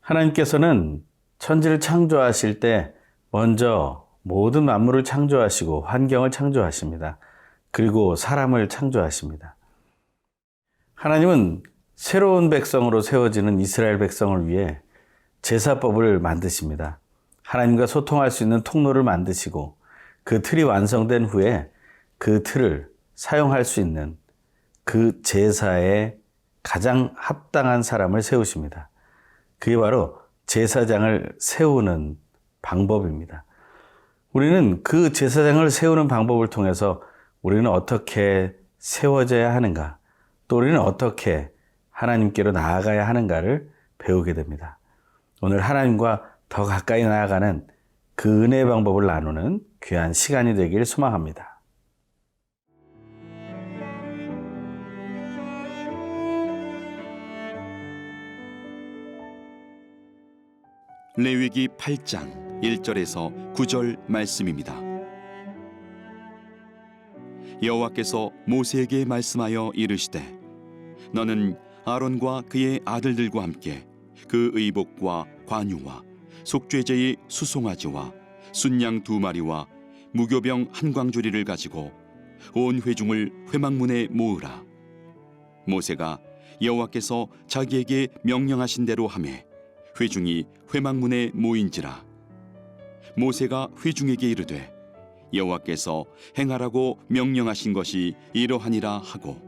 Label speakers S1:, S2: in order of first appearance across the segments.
S1: 하나님께서는 천지를 창조하실 때 먼저 모든 만물을 창조하시고 환경을 창조하십니다. 그리고 사람을 창조하십니다. 하나님은 새로운 백성으로 세워지는 이스라엘 백성을 위해 제사법을 만드십니다. 하나님과 소통할 수 있는 통로를 만드시고 그 틀이 완성된 후에 그 틀을 사용할 수 있는 그 제사에 가장 합당한 사람을 세우십니다. 그게 바로 제사장을 세우는 방법입니다. 우리는 그 제사장을 세우는 방법을 통해서 우리는 어떻게 세워져야 하는가, 또 우리는 어떻게 하나님께로 나아가야 하는가를 배우게 됩니다. 오늘 하나님과 더 가까이 나아가는 그 은혜의 방법을 나누는 귀한 시간이 되길 소망합니다.
S2: 레위기 8장 1절에서 9절 말씀입니다. 여호와께서 모세에게 말씀하여 이르시되 너는 아론과 그의 아들들과 함께 그 의복과 관유와 속죄제의 수송아지와 순양 2마리와 무교병 한 광주리를 가지고 온 회중을 회막문에 모으라. 모세가 여호와께서 자기에게 명령하신 대로 하매 회중이 회막문에 모인지라. 모세가 회중에게 이르되 여호와께서 행하라고 명령하신 것이 이러하니라 하고,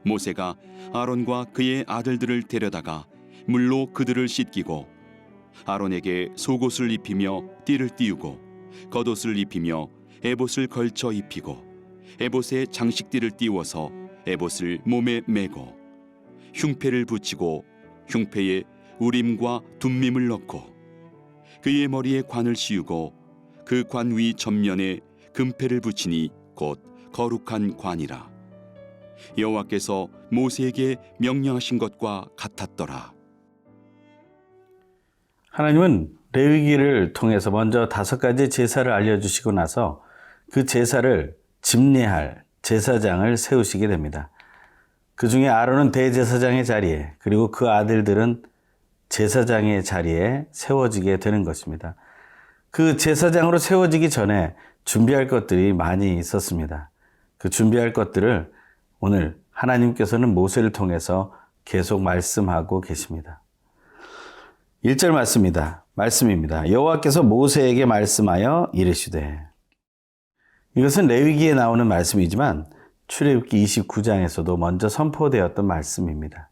S2: 모세가 아론과 그의 아들들을 데려다가 물로 그들을 씻기고 아론에게 속옷을 입히며 띠를 띠우고 겉옷을 입히며 에봇을 걸쳐 입히고 에봇에 장식띠를 띠워서 에봇을 몸에 메고 흉패를 붙이고 흉패에 우림과 둠밈을 넣고 그의 머리에 관을 씌우고 그 관 위 전면에 금패를 붙이니 곧 거룩한 관이라. 여호와께서 모세에게 명령하신 것과 같았더라.
S1: 하나님은 레위기를 통해서 먼저 5가지 제사를 알려주시고 나서 그 제사를 집례할 제사장을 세우시게 됩니다. 그 중에 아론은 대제사장의 자리에, 그리고 그 아들들은 제사장의 자리에 세워지게 되는 것입니다. 그 제사장으로 세워지기 전에 준비할 것들이 많이 있었습니다. 그 준비할 것들을 오늘 하나님께서는 모세를 통해서 계속 말씀하고 계십니다. 1절 말씀입니다. 여호와께서 모세에게 말씀하여 이르시되. 이것은 레위기에 나오는 말씀이지만 출애굽기 29장에서도 먼저 선포되었던 말씀입니다.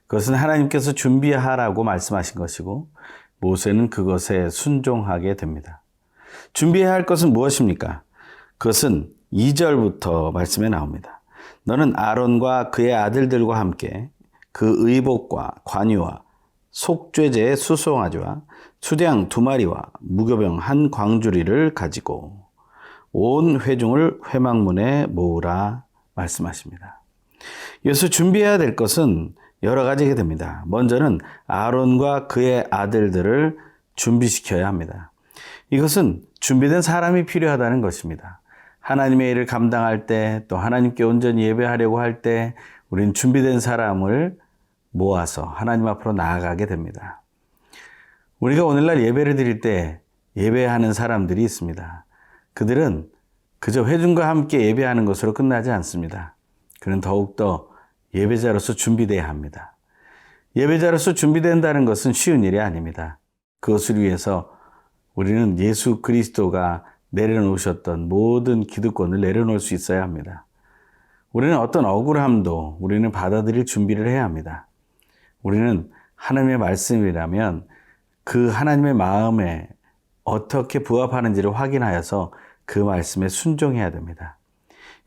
S1: 그것은 하나님께서 준비하라고 말씀하신 것이고 모세는 그것에 순종하게 됩니다. 준비해야 할 것은 무엇입니까? 그것은 2절부터 말씀에 나옵니다. 너는 아론과 그의 아들들과 함께 그 의복과 관유와 속죄제의 수송아지와 수양 2마리와 무교병 한 광주리를 가지고 온 회중을 회막문에 모으라 말씀하십니다. 여기서 준비해야 될 것은 여러 가지가 됩니다. 먼저는 아론과 그의 아들들을 준비시켜야 합니다. 이것은 준비된 사람이 필요하다는 것입니다. 하나님의 일을 감당할 때, 또 하나님께 온전히 예배하려고 할 때 우리는 준비된 사람을 모아서 하나님 앞으로 나아가게 됩니다. 우리가 오늘날 예배를 드릴 때 예배하는 사람들이 있습니다. 그들은 그저 회중과 함께 예배하는 것으로 끝나지 않습니다. 그는 더욱더 예배자로서 준비되어야 합니다. 예배자로서 준비된다는 것은 쉬운 일이 아닙니다. 그것을 위해서 우리는 예수 그리스도가 내려놓으셨던 모든 기득권을 내려놓을 수 있어야 합니다. 우리는 어떤 억울함도 우리는 받아들일 준비를 해야 합니다. 우리는 하나님의 말씀이라면 그 하나님의 마음에 어떻게 부합하는지를 확인하여서 그 말씀에 순종해야 됩니다.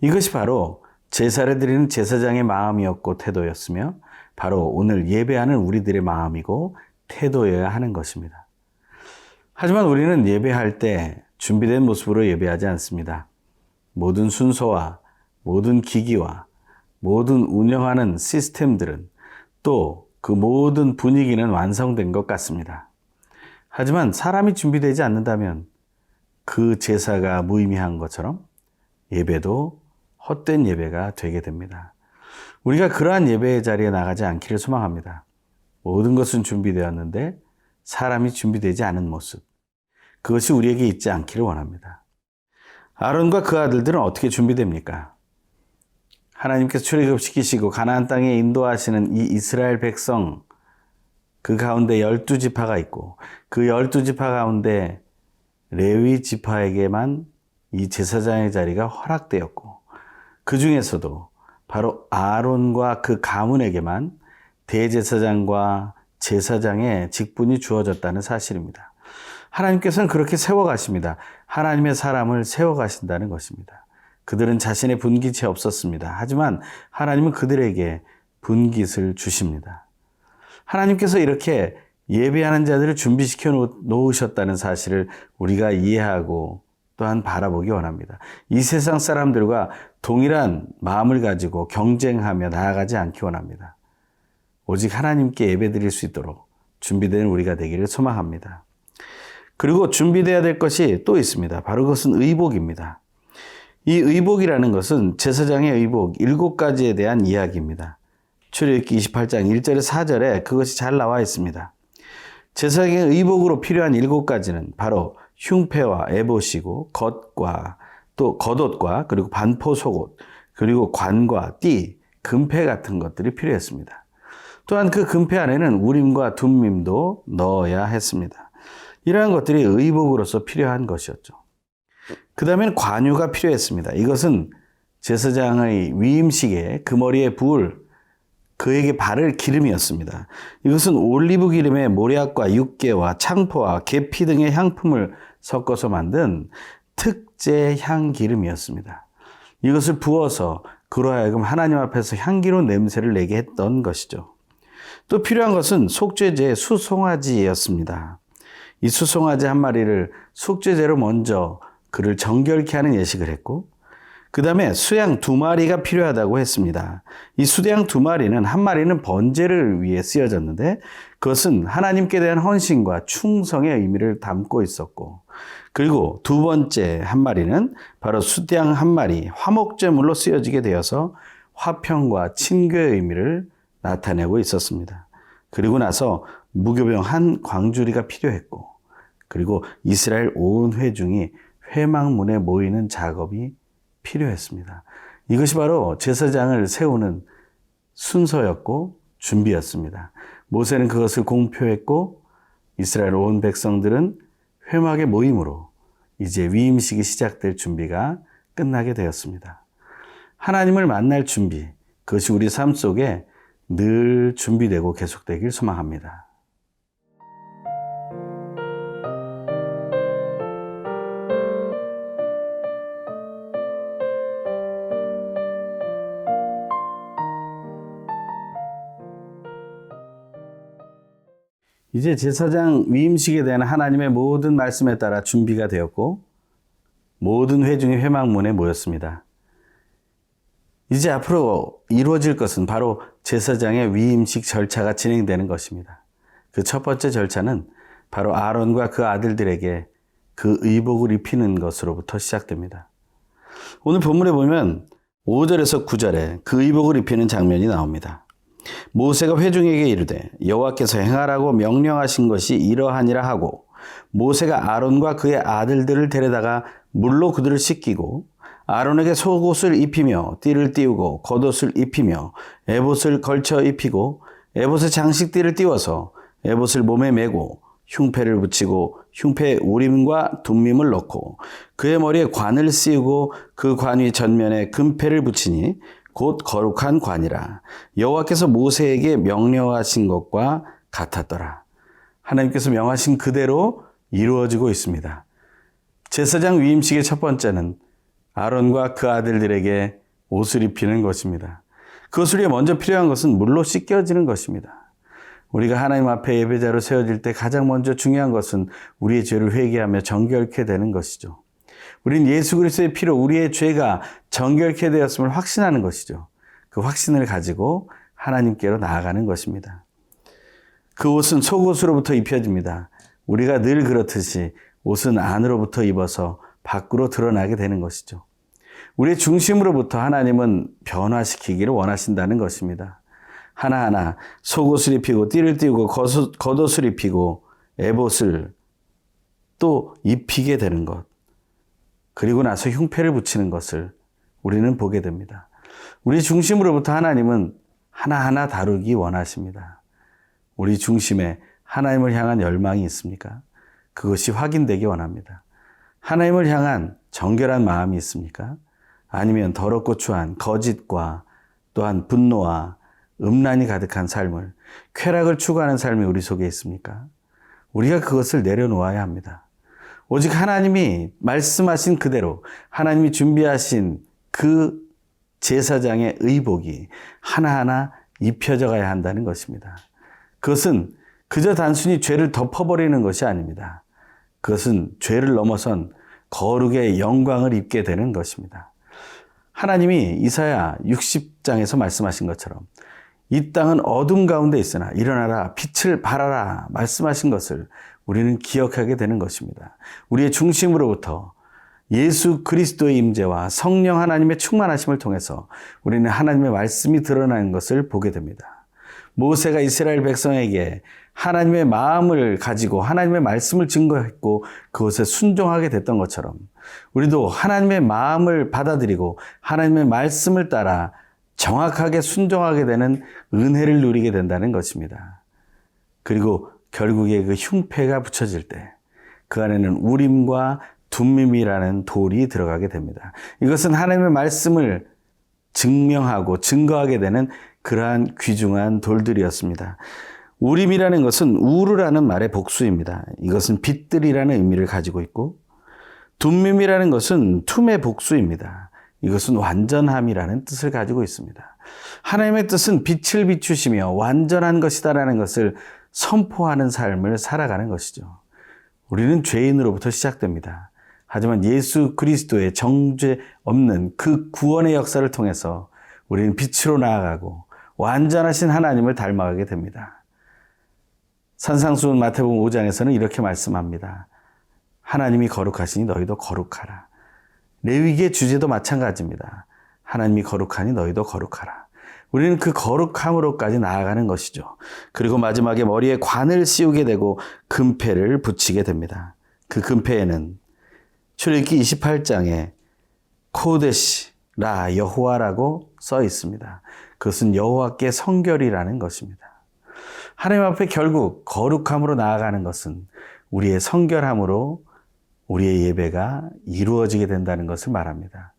S1: 이것이 바로 제사를 드리는 제사장의 마음이었고 태도였으며 바로 오늘 예배하는 우리들의 마음이고 태도여야 하는 것입니다. 하지만 우리는 예배할 때 준비된 모습으로 예배하지 않습니다. 모든 순서와 모든 기기와 모든 운영하는 시스템들은 또 그 모든 분위기는 완성된 것 같습니다. 하지만 사람이 준비되지 않는다면 그 제사가 무의미한 것처럼 예배도 헛된 예배가 되게 됩니다. 우리가 그러한 예배의 자리에 나가지 않기를 소망합니다. 모든 것은 준비되었는데 사람이 준비되지 않은 모습. 그것이 우리에게 있지 않기를 원합니다. 아론과 그 아들들은 어떻게 준비됩니까? 하나님께서 출애굽시키시고 가나안 땅에 인도하시는 이 이스라엘 백성, 그 가운데 12지파가 있고 그 12지파 가운데 레위 지파에게만 이 제사장의 자리가 허락되었고 그 중에서도 바로 아론과 그 가문에게만 대제사장과 제사장의 직분이 주어졌다는 사실입니다. 하나님께서는 그렇게 세워가십니다. 하나님의 사람을 세워가신다는 것입니다. 그들은 자신의 분깃이 없었습니다. 하지만 하나님은 그들에게 분깃을 주십니다. 하나님께서 이렇게 예배하는 자들을 준비시켜 놓으셨다는 사실을 우리가 이해하고 또한 바라보기 원합니다. 이 세상 사람들과 동일한 마음을 가지고 경쟁하며 나아가지 않기 원합니다. 오직 하나님께 예배드릴 수 있도록 준비된 우리가 되기를 소망합니다. 그리고 준비되어야 될 것이 또 있습니다. 바로 그것은 의복입니다. 이 의복이라는 것은 제사장의 의복 7가지에 대한 이야기입니다. 출애굽기 28장 1절에 4절에 그것이 잘 나와 있습니다. 제사장의 의복으로 필요한 7가지는 바로 흉패와 에봇이고 겉과 또 겉옷과 그리고 반포 속옷 그리고 관과 띠, 금패 같은 것들이 필요했습니다. 또한 그 금패 안에는 우림과 둠밈도 넣어야 했습니다. 이러한 것들이 의복으로서 필요한 것이었죠. 그 다음에는 관유가 필요했습니다. 이것은 제사장의 위임식에 그 머리에 부을 그에게 바를 기름이었습니다. 이것은 올리브 기름에 모략과 육개와 창포와 계피 등의 향품을 섞어서 만든 특제 향기름이었습니다. 이것을 부어서 그로 하여금 하나님 앞에서 향기로운 냄새를 내게 했던 것이죠. 또 필요한 것은 속죄제의 수송아지였습니다. 이 수송아지 한 마리를 속죄제로 먼저 그를 정결케 하는 예식을 했고 그 다음에 수양 2마리가 필요하다고 했습니다. 이 수양 2마리는 한 마리는 번제를 위해 쓰여졌는데 그것은 하나님께 대한 헌신과 충성의 의미를 담고 있었고 그리고 두 번째 한 마리는 바로 수양 한 마리 화목제물로 쓰여지게 되어서 화평과 친교의 의미를 나타내고 있었습니다. 그리고 나서 무교병 한 광주리가 필요했고 그리고 이스라엘 온 회중이 회막문에 모이는 작업이 필요했습니다. 이것이 바로 제사장을 세우는 순서였고 준비였습니다. 모세는 그것을 공표했고 이스라엘 온 백성들은 회막의 모임으로 이제 위임식이 시작될 준비가 끝나게 되었습니다. 하나님을 만날 준비, 그것이 우리 삶 속에 늘 준비되고 계속되길 소망합니다. 이제 제사장 위임식에 대한 하나님의 모든 말씀에 따라 준비가 되었고 모든 회중이 회막문에 모였습니다. 이제 앞으로 이루어질 것은 바로 제사장의 위임식 절차가 진행되는 것입니다. 그 첫 번째 절차는 바로 아론과 그 아들들에게 그 의복을 입히는 것으로부터 시작됩니다. 오늘 본문에 보면 5절에서 9절에 그 의복을 입히는 장면이 나옵니다. 모세가 회중에게 이르되 여호와께서 행하라고 명령하신 것이 이러하니라 하고 모세가 아론과 그의 아들들을 데려다가 물로 그들을 씻기고 아론에게 속옷을 입히며 띠를 띄우고 겉옷을 입히며 에봇을 걸쳐 입히고 에봇의 장식띠를 띄워서 에봇을 몸에 메고 흉패를 붙이고 흉패에 우림과 둠밈을 넣고 그의 머리에 관을 씌우고 그 관 위 전면에 금패를 붙이니 곧 거룩한 관이라. 여호와께서 모세에게 명령하신 것과 같았더라. 하나님께서 명하신 그대로 이루어지고 있습니다. 제사장 위임식의 첫 번째는 아론과 그 아들들에게 옷을 입히는 것입니다. 그것을 위해 먼저 필요한 것은 물로 씻겨지는 것입니다. 우리가 하나님 앞에 예배자로 세워질 때 가장 먼저 중요한 것은 우리의 죄를 회개하며 정결케 되는 것이죠. 우린 예수 그리스도의 피로 우리의 죄가 정결케 되었음을 확신하는 것이죠. 그 확신을 가지고 하나님께로 나아가는 것입니다. 그 옷은 속옷으로부터 입혀집니다. 우리가 늘 그렇듯이 옷은 안으로부터 입어서 밖으로 드러나게 되는 것이죠. 우리의 중심으로부터 하나님은 변화시키기를 원하신다는 것입니다. 하나하나 속옷을 입히고 띠를 띄우고 겉옷을 입히고 에봇을 또 입히게 되는 것, 그리고 나서 흉패를 붙이는 것을 우리는 보게 됩니다. 우리 중심으로부터 하나님은 하나하나 다루기 원하십니다. 우리 중심에 하나님을 향한 열망이 있습니까? 그것이 확인되기 원합니다. 하나님을 향한 정결한 마음이 있습니까? 아니면 더럽고 추한 거짓과 또한 분노와 음란이 가득한 삶을, 쾌락을 추구하는 삶이 우리 속에 있습니까? 우리가 그것을 내려놓아야 합니다. 오직 하나님이 말씀하신 그대로 하나님이 준비하신 그 제사장의 의복이 하나하나 입혀져 가야 한다는 것입니다. 그것은 그저 단순히 죄를 덮어버리는 것이 아닙니다. 그것은 죄를 넘어선 거룩의 영광을 입게 되는 것입니다. 하나님이 이사야 60장에서 말씀하신 것처럼 이 땅은 어둠 가운데 있으나 일어나라 빛을 발하라 말씀하신 것을 우리는 기억하게 되는 것입니다. 우리의 중심으로부터 예수 그리스도의 임재와 성령 하나님의 충만하심을 통해서 우리는 하나님의 말씀이 드러나는 것을 보게 됩니다. 모세가 이스라엘 백성에게 하나님의 마음을 가지고 하나님의 말씀을 증거했고 그것에 순종하게 됐던 것처럼 우리도 하나님의 마음을 받아들이고 하나님의 말씀을 따라 정확하게 순종하게 되는 은혜를 누리게 된다는 것입니다. 그리고 결국에 그 흉패가 붙여질 때 그 안에는 우림과 둠밈이라는 돌이 들어가게 됩니다. 이것은 하나님의 말씀을 증명하고 증거하게 되는 그러한 귀중한 돌들이었습니다. 우림이라는 것은 우르라는 말의 복수입니다. 이것은 빛들이라는 의미를 가지고 있고 둠밈이라는 것은 툼의 복수입니다. 이것은 완전함이라는 뜻을 가지고 있습니다. 하나님의 뜻은 빛을 비추시며 완전한 것이다라는 것을 선포하는 삶을 살아가는 것이죠. 우리는 죄인으로부터 시작됩니다. 하지만 예수 그리스도의 정죄 없는 그 구원의 역사를 통해서 우리는 빛으로 나아가고 완전하신 하나님을 닮아가게 됩니다. 산상수훈 마태복음 5장에서는 이렇게 말씀합니다. 하나님이 거룩하시니 너희도 거룩하라. 레위기의 주제도 마찬가지입니다. 하나님이 거룩하니 너희도 거룩하라. 우리는 그 거룩함으로까지 나아가는 것이죠. 그리고 마지막에 머리에 관을 씌우게 되고 금패를 붙이게 됩니다. 그 금패에는 출애굽기 28장에 코데시라 여호와라고 써 있습니다. 그것은 여호와께 성결이라는 것입니다. 하나님 앞에 결국 거룩함으로 나아가는 것은 우리의 성결함으로 우리의 예배가 이루어지게 된다는 것을 말합니다.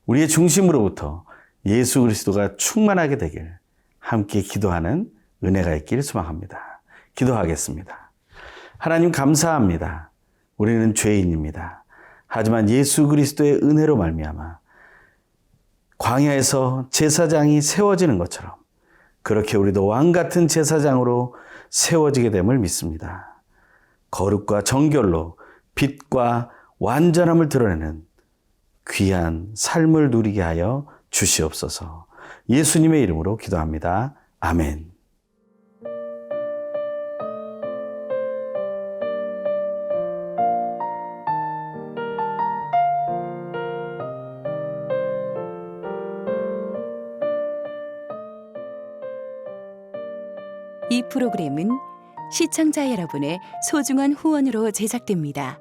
S1: 우리의 중심으로부터 예수 그리스도가 충만하게 되길 함께 기도하는 은혜가 있길 소망합니다. 기도하겠습니다. 하나님 감사합니다. 우리는 죄인입니다. 하지만 예수 그리스도의 은혜로 말미암아 광야에서 제사장이 세워지는 것처럼 그렇게 우리도 왕 같은 제사장으로 세워지게 됨을 믿습니다. 거룩과 정결로 빛과 완전함을 드러내는 귀한 삶을 누리게 하여 주시옵소서. 예수님의 이름으로 기도합니다. 아멘.
S3: 이 프로그램은 시청자 여러분의 소중한 후원으로 제작됩니다.